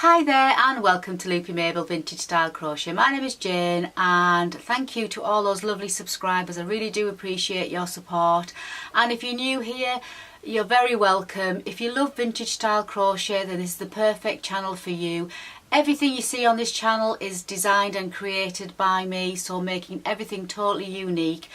Hi there and welcome to Loopy Mabel Vintage Style Crochet. My name is Jane and thank you to all those lovely subscribers. I really do appreciate your support, and if you're new here, you're very welcome. If you love vintage style crochet, then this is the perfect channel for you. Everything you see on this channel is designed and created by me, so making everything totally unique.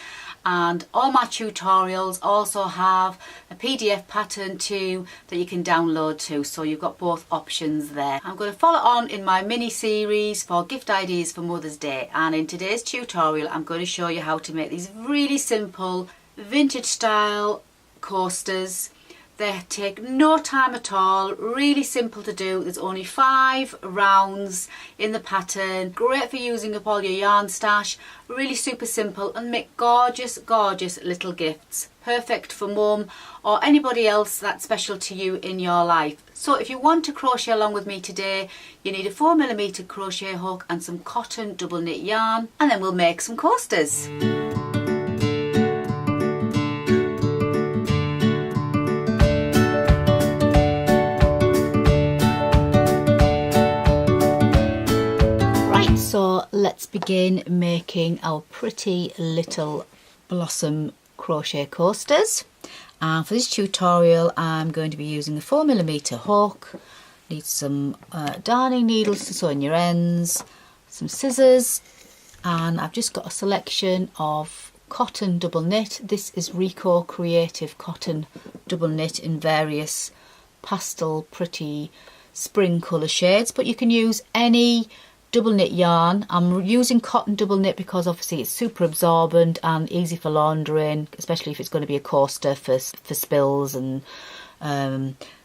And all my tutorials also have a PDF pattern too that you can download too, so you've got both options there. I'm going to follow on in my mini series for gift ideas for Mother's Day, and in today's tutorial I'm going to show you how to make these really simple vintage style coasters. They take no time at all, really simple to do. There's only 5 rounds in the pattern, great for using up all your yarn stash, really super simple, and make gorgeous little gifts, perfect for mum or anybody else that's special to you in your life. So if you want to crochet along with me today, you need a 4mm crochet hook and some cotton double knit yarn, and then we'll make some coasters. So let's begin making our pretty little blossom crochet coasters. And for this tutorial I'm going to be using the 4mm hook. Need some darning needles to sew in your ends, some scissors, and I've just got a selection of cotton double knit. This is Rico Creative cotton double knit in various pastel pretty spring colour shades, but you can use any double knit yarn. I'm using cotton double knit because obviously it's super absorbent and easy for laundering, especially if it's going to be a coaster for spills and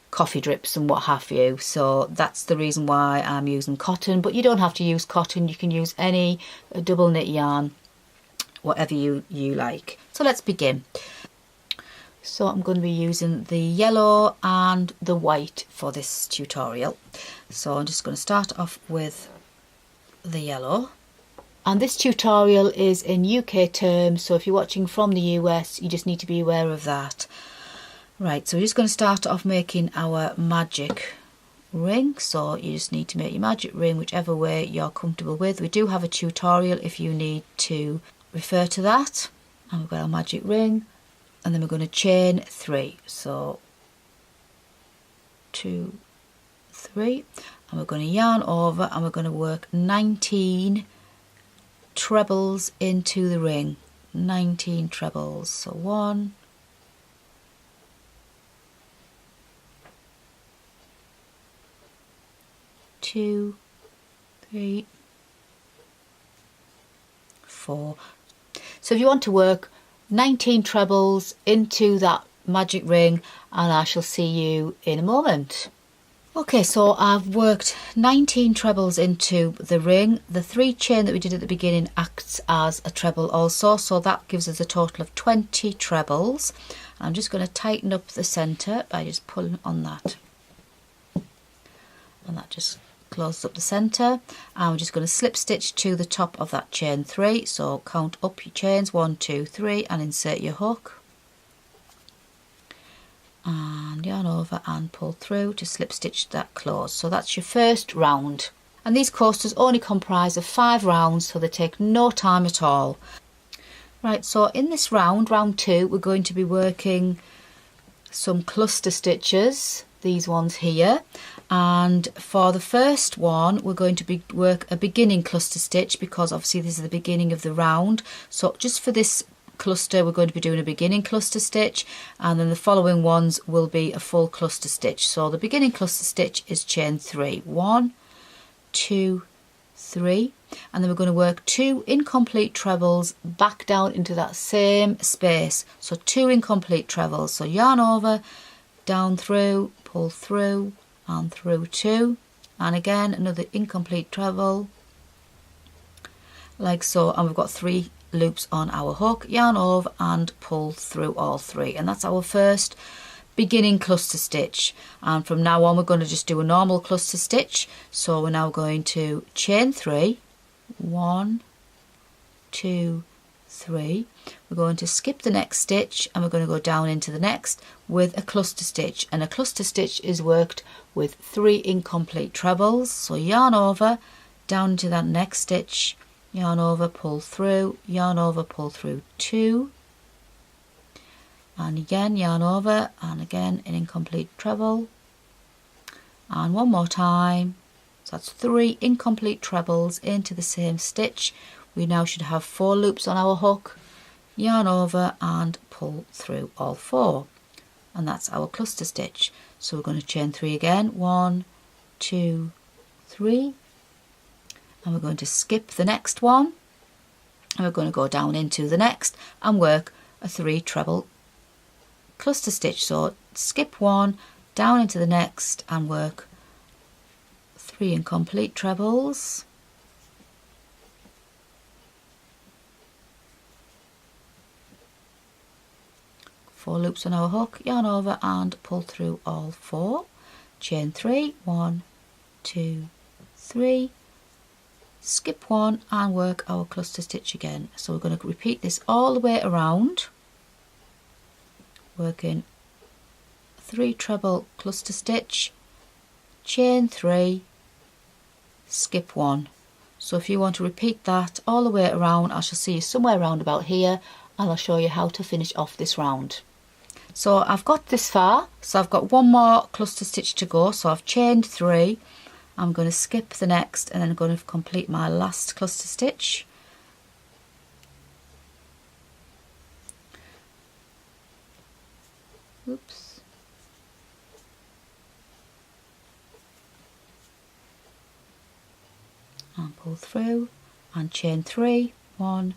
coffee drips and what have you. So that's the reason why I'm using cotton, but you don't have to use cotton. You can use any double knit yarn, whatever you like. So let's begin. So I'm going to be using the yellow and the white for this tutorial. So I'm just going to start off with the yellow, and this tutorial is in UK terms, so if you're watching from the US you just need to be aware of that. Right, so we're just going to start off making our magic ring. So you just need to make your magic ring whichever way you're comfortable with. We do have a tutorial if you need to refer to that. And we've got our magic ring, and then we're going to chain 3, so 2, 3, and we're going to yarn over and we're going to work 19 trebles into the ring. 19 trebles. So 1, 2, 3, 4. So if you want to work 19 trebles into that magic ring, and I shall see you in a moment. Okay, so I've worked 19 trebles into the ring. The 3 chain that we did at the beginning acts as a treble also, so that gives us a total of 20 trebles. I'm just going to tighten up the centre by just pulling on that, and that just closes up the centre. And we're just going to slip stitch to the top of that chain 3, so count up your chains, 1, 2, 3, and insert your hook. And yarn over and pull through to slip stitch that close. So that's your first round, and these coasters only comprise of 5 rounds, so they take no time at all. Right, so in this round 2, we're going to be working some cluster stitches, these ones here, and for the first one we're going to work a beginning cluster stitch because obviously this is the beginning of the round. So just for this cluster we're going to be doing a beginning cluster stitch, and then the following ones will be a full cluster stitch. So the beginning cluster stitch is chain 3, 1, 2, 3, and then we're going to work 2 incomplete trebles back down into that same space. So 2 incomplete trebles, so yarn over, down through, pull through and through 2, and again another incomplete treble like so, and we've got 3 loops on our hook, yarn over and pull through all 3, and that's our first beginning cluster stitch. And from now on we're going to just do a normal cluster stitch. So we're now going to chain 3, 1, 2, 3. We're going to skip the next stitch and we're going to go down into the next with a cluster stitch, and a cluster stitch is worked with 3 incomplete trebles. So yarn over, down into that next stitch, yarn over, pull through, yarn over, pull through 2, and again yarn over, and again an incomplete treble, and one more time. So that's 3 incomplete trebles into the same stitch. We now should have 4 loops on our hook, yarn over and pull through all 4, and that's our cluster stitch. So we're going to chain 3 again, 1, 2, 3, and we're going to skip the next one, and we're going to go down into the next and work a 3 treble cluster stitch. So skip 1, down into the next and work 3 incomplete trebles, four loops on our hook, yarn over and pull through all 4, chain 3, 1, 2, 3, skip 1 and work our cluster stitch again. So we're going to repeat this all the way around, working 3 treble cluster stitch, chain 3, skip 1. So if you want to repeat that all the way around, I shall see you somewhere around about here and I'll show you how to finish off this round. So I've got this far, so I've got 1 more cluster stitch to go. So I've chained 3, I'm going to skip the next and then I'm going to complete my last cluster stitch. Oops. And pull through and chain 3, 1,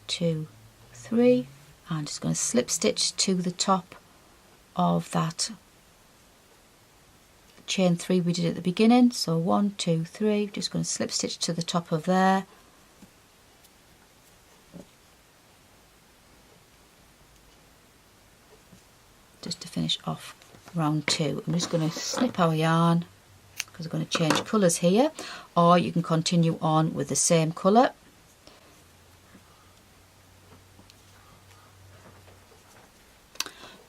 2, 3, and just going to slip stitch to the top of that chain 3 we did at the beginning. So 1, 2, 3, just going to slip stitch to the top of there, just to finish off round 2. I'm just going to snip our yarn because we're going to change colours here, or you can continue on with the same colour.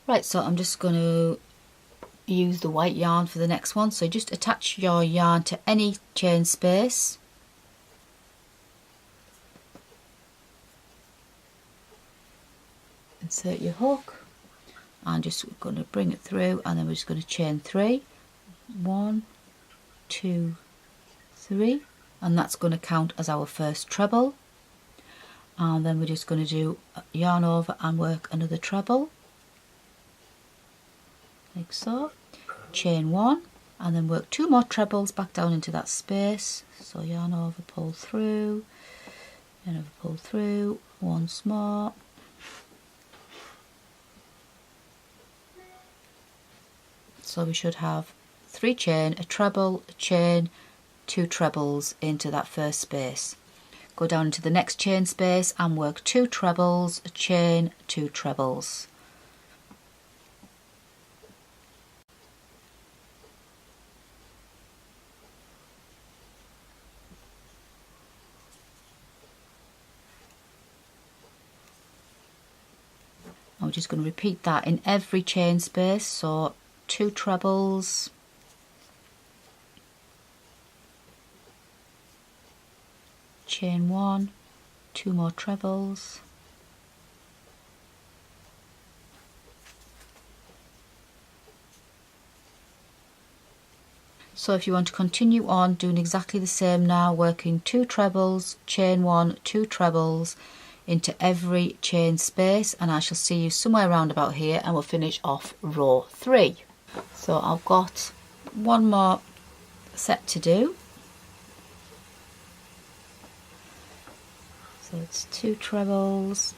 Right, so I'm just going to use the white yarn for the next one. So just attach your yarn to any chain space. Insert your hook and just going to bring it through, and then we're just going to chain 3, 1, 2, 3, and that's going to count as our first treble. And then we're just going to do yarn over and work another treble, like so, chain 1, and then work 2 more trebles back down into that space. So yarn over, pull through, yarn over, pull through, once more, so we should have 3 chain, a treble, a chain, 2 trebles into that first space. Go down into the next chain space and work 2 trebles, a chain, 2 trebles. I'm just going to repeat that in every chain space. So 2 trebles, chain 1, 2 more trebles, so if you want to continue on doing exactly the same now, working 2 trebles, chain 1, 2 trebles into every chain space, and I shall see you somewhere around about here and we'll finish off row 3. So I've got 1 more set to do. So it's 2 trebles,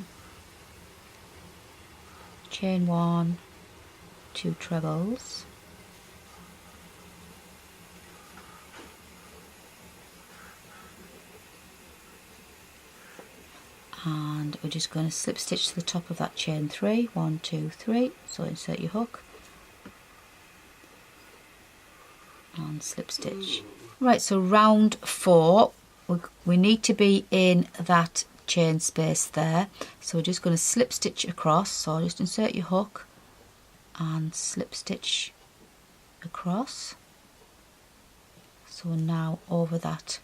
chain 1, 2 trebles, and we're just going to slip stitch to the top of that chain 3, 1, 2, 3, so insert your hook and slip stitch. Right, so round 4 we need to be in that chain space there. So we're just going to slip stitch across, so just insert your hook and slip stitch across. So we're now over that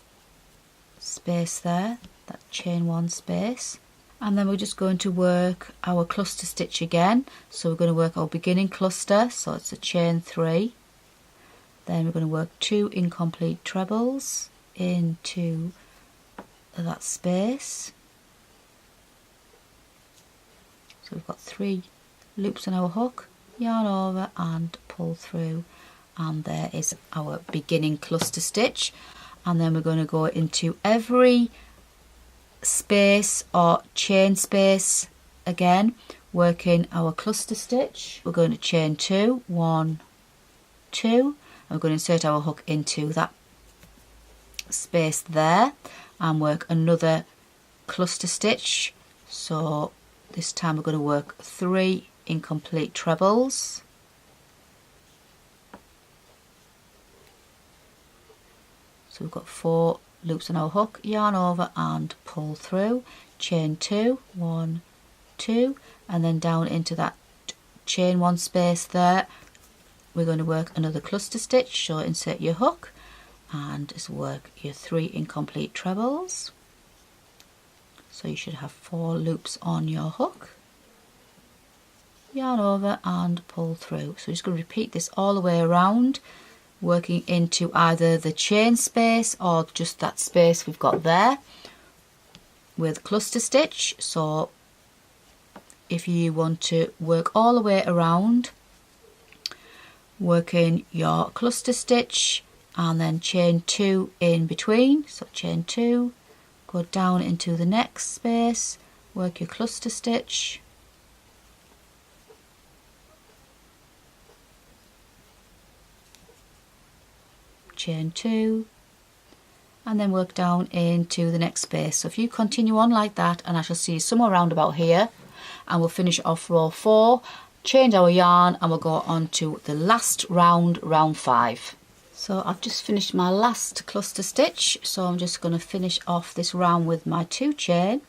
space there, that chain 1 space, and then we're just going to work our cluster stitch again. So we're going to work our beginning cluster, so it's a chain 3, then we're going to work 2 incomplete trebles into that space. So we've got 3 loops on our hook, yarn over and pull through, and there is our beginning cluster stitch. And then we're going to go into every space or chain space again, working our cluster stitch. We're going to chain 2, 1, 2, and we're going to insert our hook into that space there and work another cluster stitch. So this time we're going to work 3 incomplete trebles. So we've got 4 loops on our hook, yarn over and pull through, chain 2, 1, 2, and then down into that chain 1 space there we're going to work another cluster stitch. So insert your hook and just work your 3 incomplete trebles. So you should have 4 loops on your hook, yarn over and pull through. So just going to repeat this all the way around, working into either the chain space or just that space we've got there with cluster stitch. So if you want to work all the way around, working your cluster stitch and then chain 2 in between, so chain 2, go down into the next space, work your cluster stitch, chain 2, and then work down into the next space. So if you continue on like that, and I shall see you somewhere around about here, and we'll finish off row 4, change our yarn, and we'll go on to the last round, round 5. So I've just finished my last cluster stitch, so I'm just going to finish off this round with my 2 chain,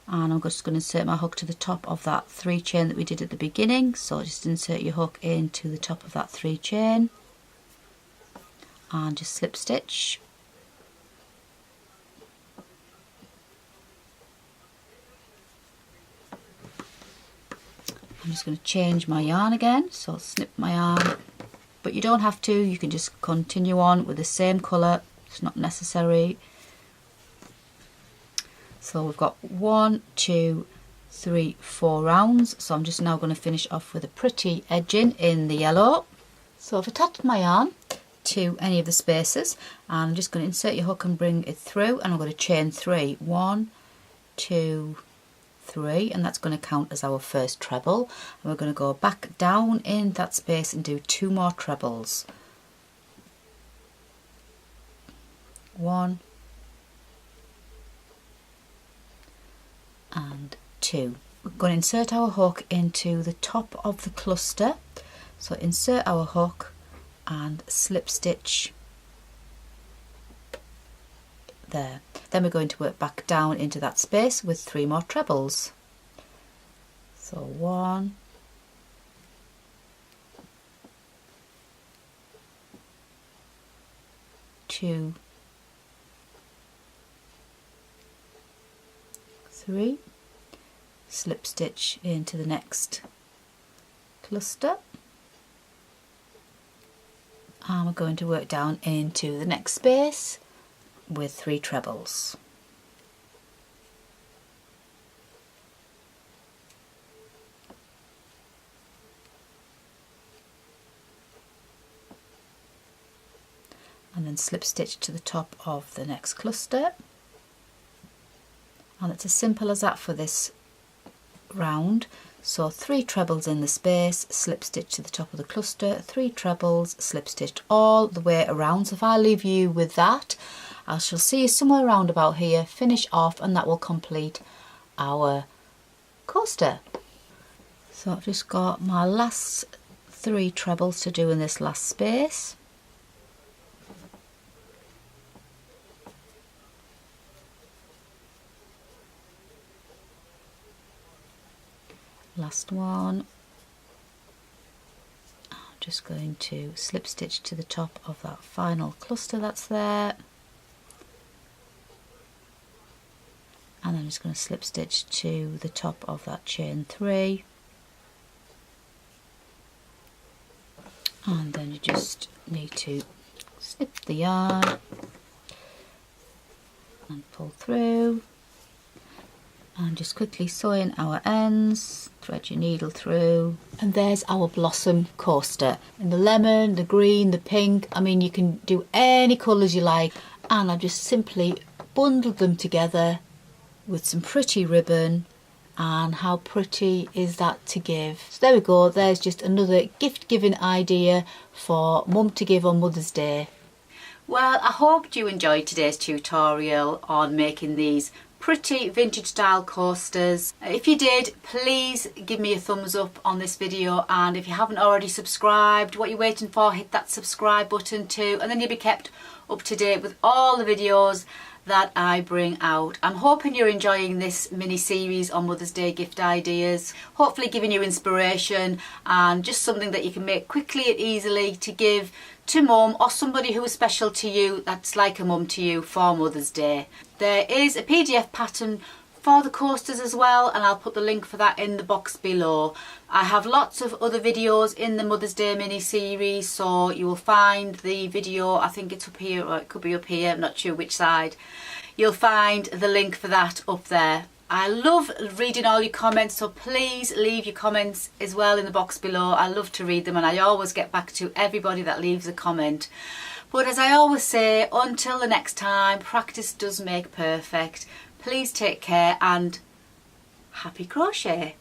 and I'm just going to insert my hook to the top of that 3 chain that we did at the beginning. So just insert your hook into the top of that 3 chain and just slip stitch. I'm just going to change my yarn again, so I'll snip my yarn, but you don't have to, you can just continue on with the same colour, it's not necessary. So we've got 1, 2, 3, 4 rounds, so I'm just now going to finish off with a pretty edging in the yellow. So I've attached my yarn to any of the spaces, and I'm just going to insert your hook and bring it through, and I'm going to chain 3, 1, 2, 3, and that's going to count as our first treble, and we're going to go back down in that space and do 2 more trebles. 1 and 2. We're going to insert our hook into the top of the cluster, so insert our hook and slip stitch there. Then we're going to work back down into that space with 3 more trebles. So 1, 2, 3, slip stitch into the next cluster, and we're going to work down into the next space with 3 trebles. And then slip stitch to the top of the next cluster, and it's as simple as that for this round. So 3 trebles in the space, slip stitch to the top of the cluster, 3 trebles, slip stitch all the way around. So if I leave you with that, I shall see you somewhere around about here, finish off, and that will complete our coaster. So I've just got my last 3 trebles to do in this last space. Last one. I'm just going to slip stitch to the top of that final cluster that's there. And then I'm just going to slip stitch to the top of that chain 3. And then you just need to snip the yarn and pull through, and just quickly sew in our ends, thread your needle through, and there's our blossom coaster in the lemon, the green, the pink. I mean, you can do any colours you like, and I've just simply bundled them together with some pretty ribbon. And how pretty is that to give? So there we go, there's just another gift giving idea for mum to give on Mother's Day. Well, I hope you enjoyed today's tutorial on making these pretty vintage style coasters. If you did, please give me a thumbs up on this video, and if you haven't already subscribed, what you're waiting for, hit that subscribe button too, and then you'll be kept up to date with all the videos that I bring out. I'm hoping you're enjoying this mini series on Mother's Day gift ideas, hopefully giving you inspiration and just something that you can make quickly and easily to give to mum or somebody who is special to you that's like a mum to you for Mother's Day. There is a PDF pattern for the coasters as well, and I'll put the link for that in the box below. I have lots of other videos in the Mother's Day mini series, so you will find the video, I think it's up here, or it could be up here, I'm not sure which side. You'll find the link for that up there. I love reading all your comments, so please leave your comments as well in the box below. I love to read them, and I always get back to everybody that leaves a comment. But as I always say, until the next time, practice does make perfect. Please take care and happy crochet.